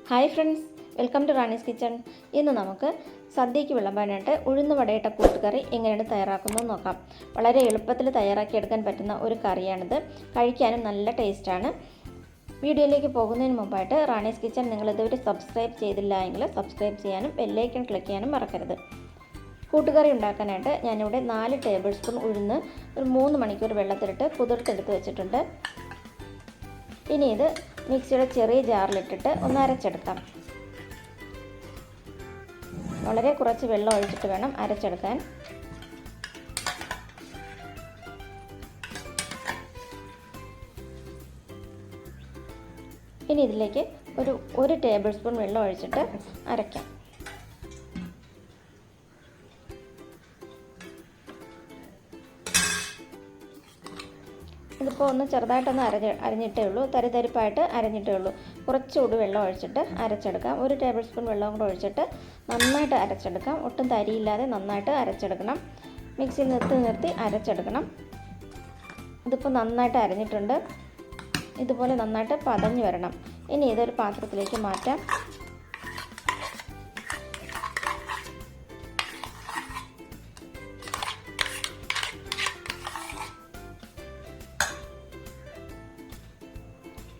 Hi friends, welcome to Rani's kitchen. ഇന്ന് നമുക്ക് സദ്യയ്ക്ക് വിളമ്പാനായിട്ട് ഉഴുന്ന് വടയിട്ട കൂട്ടുകറി എങ്ങനെയാണ് തയ്യാറാക്കുന്നത് നോക്കാം. വളരെ എളുപ്പത്തിൽ തയ്യാറാക്കിയെടുക്കാൻ പറ്റുന്ന ഒരു കറിയാണിത്. കഴിക്കാനും നല്ല ടേസ്റ്റാണ്. വീഡിയോയിലേക്ക് പോകുന്നതിന് മുമ്പായിട്ട് റാണീസ് കിച്ചൺ നിങ്ങൾ ഇതുവരെ സബ്സ്ക്രൈബ് ചെയ്തില്ല എങ്കിൽ സബ്സ്ക്രൈബ് ചെയ്യാനും ബെല്ലൈക്കൺ ക്ലിക്ക് ചെയ്യാനും മറക്കരുത്. കൂട്ടുകറി ഉണ്ടാക്കാനായിട്ട് ഞാനിവിടെ 4 ടേബിൾ സ്പൂൺ ഉഴുന്ന് ഒരു 3 മണിക്കൂർ വെള്ളത്തിലിട്ട് കുതിർത്തെടുത്ത് വെച്ചിട്ടുണ്ട്. ഇനി ഇത് മിക്സിയുടെ ചെറിയ ജാറിലിട്ടിട്ട് ഒന്ന് അരച്ചെടുക്കാം. വളരെ കുറച്ച് വെള്ളം ഒഴിച്ചിട്ട് വേണം അരച്ചെടുക്കാൻ. ഇനി ഇതിലേക്ക് ഒരു ടേബിൾ സ്പൂൺ വെള്ളം ഒഴിച്ചിട്ട് അരയ്ക്കാം. ഇതിപ്പോൾ ഒന്ന് ചെറുതായിട്ടൊന്ന് അരഞ്ഞിട്ടേ ഉള്ളൂ, തരിതരിപ്പായിട്ട് അരഞ്ഞിട്ടേ ഉള്ളൂ. കുറച്ചുകൂടി വെള്ളം ഒഴിച്ചിട്ട് അരച്ചെടുക്കാം. ഒരു ടേബിൾ സ്പൂൺ വെള്ളം കൂടെ ഒഴിച്ചിട്ട് നന്നായിട്ട് അരച്ചെടുക്കാം. ഒട്ടും തരിയില്ലാതെ നന്നായിട്ട് അരച്ചെടുക്കണം. മിക്സിയിൽ നിർത്തി അരച്ചെടുക്കണം. ഇതിപ്പോൾ നന്നായിട്ട് അരഞ്ഞിട്ടുണ്ട്. ഇതുപോലെ നന്നായിട്ട് പതഞ്ഞ് വരണം. ഇനി ഇതൊരു പാത്രത്തിലേക്ക് മാറ്റാം.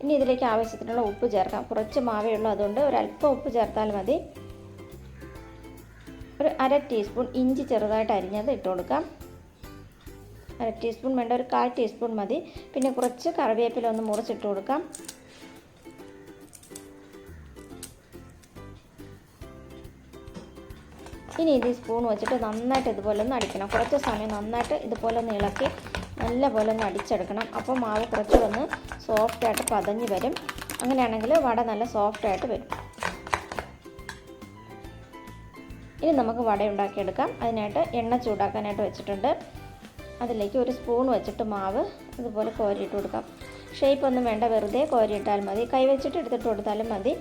ഇനി ഇതിലേക്ക് ആവശ്യത്തിനുള്ള ഉപ്പ് ചേർക്കാം. കുറച്ച് മാവേ ഉള്ളൂ, അതുകൊണ്ട് ഒരല്പം ഉപ്പ് ചേർത്താൽ മതി. ഒരു 1/2 ടീസ്പൂൺ ഇഞ്ചി ചെറുതായിട്ട് അരിഞ്ഞത് ഇട്ട് കൊടുക്കാം. 1/2 ടീസ്പൂൺ വേണ്ട, ഒരു 1/4 ടീസ്പൂൺ മതി. പിന്നെ കുറച്ച് കറിവേപ്പില ഒന്ന് മുറിച്ചിട്ട് കൊടുക്കാം. ഇനി ഇത് സ്പൂൺ വെച്ചിട്ട് നന്നായിട്ട് ഇതുപോലെ ഒന്ന് അടിക്കണം. കുറച്ച് സമയം നന്നായിട്ട് ഇതുപോലെ ഒന്ന് ഇളക്കി നല്ലപോലെ ഒന്ന് അടിച്ചെടുക്കണം. അപ്പോൾ മാവ് കുറച്ചൊന്ന് സോഫ്റ്റായിട്ട് പതഞ്ഞ് വരും. അങ്ങനെയാണെങ്കിൽ വട നല്ല സോഫ്റ്റായിട്ട് വരും. ഇനി നമുക്ക് വട ഉണ്ടാക്കിയെടുക്കാം. അതിനായിട്ട് എണ്ണ ചൂടാക്കാനായിട്ട് വെച്ചിട്ടുണ്ട്. അതിലേക്ക് ഒരു സ്പൂൺ വെച്ചിട്ട് മാവ് ഇതുപോലെ കോരിയിട്ട് കൊടുക്കാം. ഷേപ്പ് ഒന്നും വേണ്ട, വെറുതെ കോരിയിട്ടാൽ മതി. കൈ വെച്ചിട്ട് എടുത്തിട്ട് കൊടുത്താലും മതി.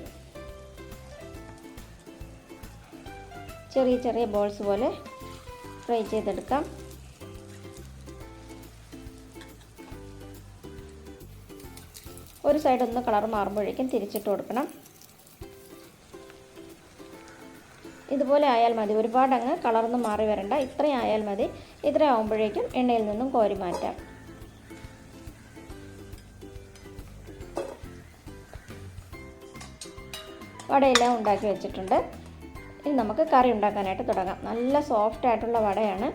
ചെറിയ ചെറിയ ബോൾസ് പോലെ ഫ്രൈ ചെയ്തെടുക്കാം. ഒരു സൈഡ് ഒന്ന് കളർ മാറുമ്പോഴേക്കും തിരിച്ചിട്ട് കൊടുക്കണം. ഇതുപോലെ ആയാൽ മതി. ഒരുപാട് അങ്ങ് കളറൊന്നും മാറി വരണ്ട. ഇത്രയും ആയാൽ മതി. ഇത്ര ആകുമ്പോഴേക്കും എണ്ണയിൽ നിന്നും കോരി മാറ്റാം. വടയെല്ലാം ഉണ്ടാക്കി വെച്ചിട്ടുണ്ട്. ഇനി നമുക്ക് കറി ഉണ്ടാക്കാനായിട്ട് തുടങ്ങാം. നല്ല സോഫ്റ്റ് ആയിട്ടുള്ള വടയാണ്.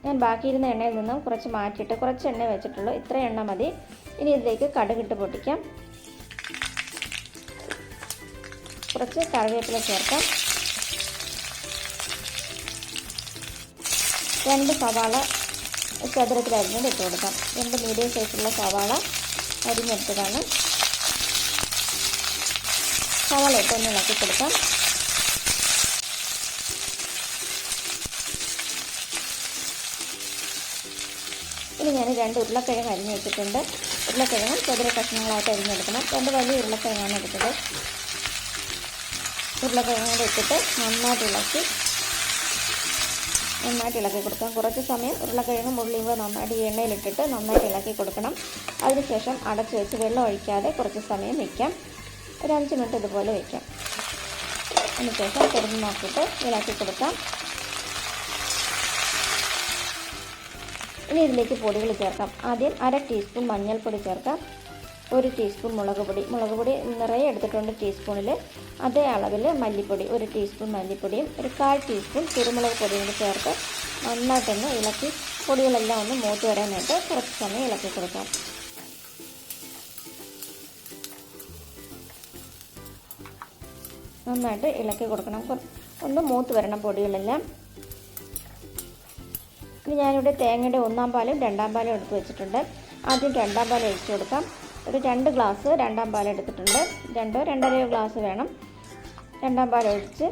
ഞാൻ ബാക്കിയിരുന്ന എണ്ണയിൽ നിന്നും കുറച്ച് മാറ്റിയിട്ട് കുറച്ച് എണ്ണ വെച്ചിട്ടുള്ളൂ. ഇത്ര എണ്ണ മതി. ഇനി ഇതിലേക്ക് കടുകിട്ട് പൊട്ടിക്കാം. കുറച്ച് കറിവേപ്പില ചേർക്കാം. 2 സവാള ചതുരത്തിൽ അരിഞ്ഞത് ഇട്ട് കൊടുക്കാം. 2 മീഡിയം സൈസുള്ള സവാള അരിഞ്ഞെടുത്തതാണ്. സവാള ഇട്ടൊന്ന് ഇളക്കി കൊടുക്കാം. ഇനി ഞാൻ 2 ഉരുളക്കിഴങ്ങ് അരിഞ്ഞ് വെച്ചിട്ടുണ്ട്. ഉരുളക്കിഴങ്ങും ചെറിയ കഷ്ണങ്ങളായിട്ട് അരിഞ്ഞെടുക്കണം. 2 വലിയ ഉരുളക്കിഴങ്ങാണ് എടുത്തത്. ഉരുളക്കിഴങ്ങോടെ ഇട്ടിട്ട് നന്നായിട്ട് ഇളക്കി കൊടുക്കാം. കുറച്ച് സമയം ഉരുളക്കിഴങ്ങും ഉള്ളിയും കൂടെ നന്നായിട്ട് എണ്ണയിലിട്ടിട്ട് നന്നായിട്ട് ഇളക്കി കൊടുക്കണം. അതിനുശേഷം അടച്ചു വെച്ച് വെള്ളം ഒഴിക്കാതെ കുറച്ച് സമയം വയ്ക്കാം. ഒരു 5 മിനിറ്റ് ഇതുപോലെ വയ്ക്കാം. അതിനുശേഷം തുറന്ന് നോക്കിയിട്ട് ഇളക്കി കൊടുക്കാം. ഇനി ഇതിലേക്ക് പൊടികൾ ചേർക്കാം. ആദ്യം 1/2 ടീസ്പൂൺ മഞ്ഞൾപ്പൊടി ചേർക്കാം. 1 ടീസ്പൂൺ മുളക് പൊടി നിറയെ എടുത്തിട്ടുണ്ട് ടീസ്പൂണിൽ. അതേ അളവിൽ മല്ലിപ്പൊടി 1 ടീസ്പൂൺ മല്ലിപ്പൊടിയും ഒരു 1/4 ടീസ്പൂൺ കുരുമുളക് പൊടിയും കൂടി ചേർത്ത് നന്നായിട്ടൊന്ന് ഇളക്കി പൊടികളെല്ലാം ഒന്ന് മൂത്ത് വരാനായിട്ട് കുറച്ച് സമയം ഇളക്കി കൊടുക്കാം. നന്നായിട്ട് ഇളക്കി കൊടുക്കണം. ഒന്ന് മൂത്ത് വരണം പൊടികളെല്ലാം. ഇനി ഞാനിവിടെ തേങ്ങയുടെ 1-ാം പാലും 2-ാം പാലും എടുത്ത് വെച്ചിട്ടുണ്ട്. ആദ്യം 2-ാം പാൽ ഒഴിച്ച് കൊടുക്കാം. ഒരു 2 ഗ്ലാസ് 2-ാം പാൽ എടുത്തിട്ടുണ്ട്. 2-2.5 ഗ്ലാസ് വേണം. 2-ാം പാൽ ഒഴിച്ച്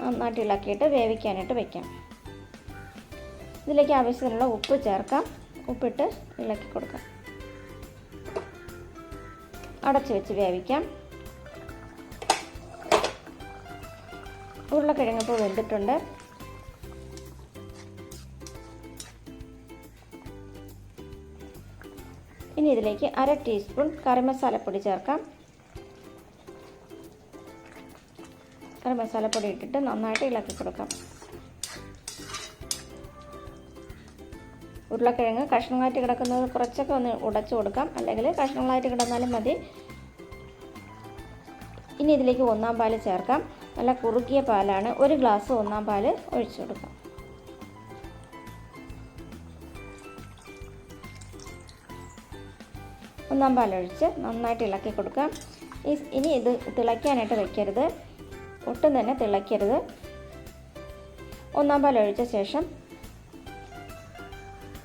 നന്നായിട്ട് ഇളക്കിയിട്ട് വേവിക്കാനായിട്ട് വയ്ക്കാം. ഇതിലേക്ക് ആവശ്യത്തിനുള്ള ഉപ്പ് ചേർക്കാം. ഉപ്പിട്ട് ഇളക്കി കൊടുക്കാം. അടച്ച് വെച്ച് വേവിക്കാം. ഉരുളക്കിഴങ്ങ് ഇപ്പോൾ വെന്തിട്ടുണ്ട്. ഇനി ഇതിലേക്ക് 1/2 ടീസ്പൂൺ കറി മസാലപ്പൊടി ചേർക്കാം. ഒരു മസാലപ്പൊടി ഇട്ടിട്ട് നന്നായിട്ട് ഇളക്കി കൊടുക്കാം. ഉരുളക്കിഴങ്ങ് കഷ്ണങ്ങളായിട്ട് കിടക്കുന്നത് കുറച്ചൊക്കെ ഒന്ന് ഉടച്ചു കൊടുക്കാം, അല്ലെങ്കിൽ കഷ്ണങ്ങളായിട്ട് കിടന്നാലും മതി. ഇനി ഇതിലേക്ക് ഒന്നാം പാൽ ചേർക്കാം. നല്ല കുറുകിയ പാലാണ്. 1 ഗ്ലാസ് ഒന്നാം പാൽ ഒഴിച്ചു കൊടുക്കാം. ഒന്നാം പാലൊഴിച്ച് നന്നായിട്ട് ഇളക്കി കൊടുക്കാം. ഇനി ഇത് തിളയ്ക്കാനായിട്ട് വെക്കരുത്, ഒട്ടും തന്നെ തിളയ്ക്കരുത്. ഒന്നാം പാലൊഴിച്ച ശേഷം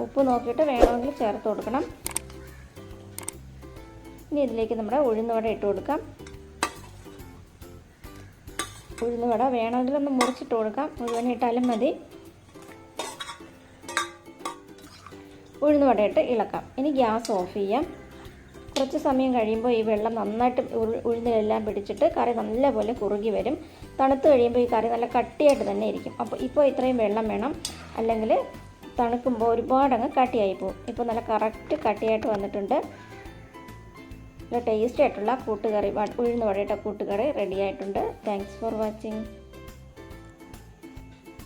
ഉപ്പ് നോക്കിയിട്ട് വേണമെങ്കിൽ ചേർത്ത് കൊടുക്കണം. ഇനി ഇതിലേക്ക് നമ്മുടെ ഉഴുന്നുവട ഇട്ട് കൊടുക്കാം. ഉഴുന്നുവട വേണമെങ്കിൽ ഒന്ന് മുറിച്ചിട്ട് കൊടുക്കാം, മുഴുവൻ ഇട്ടാലും മതി. ഉഴുന്നുവട ഇട്ട് ഇളക്കാം. ഇനി ഗ്യാസ് ഓഫ് ചെയ്യാം. കുറച്ച് സമയം കഴിയുമ്പോൾ ഈ വെള്ളം നന്നായിട്ട് ഉഴുന്നിലെല്ലാം പിടിച്ചിട്ട് കറി നല്ലപോലെ കുറുകി വരും. തണുത്ത് കഴിയുമ്പോൾ ഈ കറി നല്ല കട്ടിയായിട്ട് തന്നെ ഇരിക്കും. അപ്പോൾ ഇപ്പോൾ ഇത്രയും വെള്ളം വേണം, അല്ലെങ്കിൽ തണുക്കുമ്പോൾ ഒരുപാടങ്ങ് കട്ടിയായി പോകും. ഇപ്പോൾ നല്ല കറക്റ്റ് കട്ടിയായിട്ട് വന്നിട്ടുണ്ട്. നല്ല ടേസ്റ്റി ആയിട്ടുള്ള കൂട്ടുകറി, ഉഴുന്ന് വടയുടെ കൂട്ടുകറി റെഡി ആയിട്ടുണ്ട്. Thanks for watching.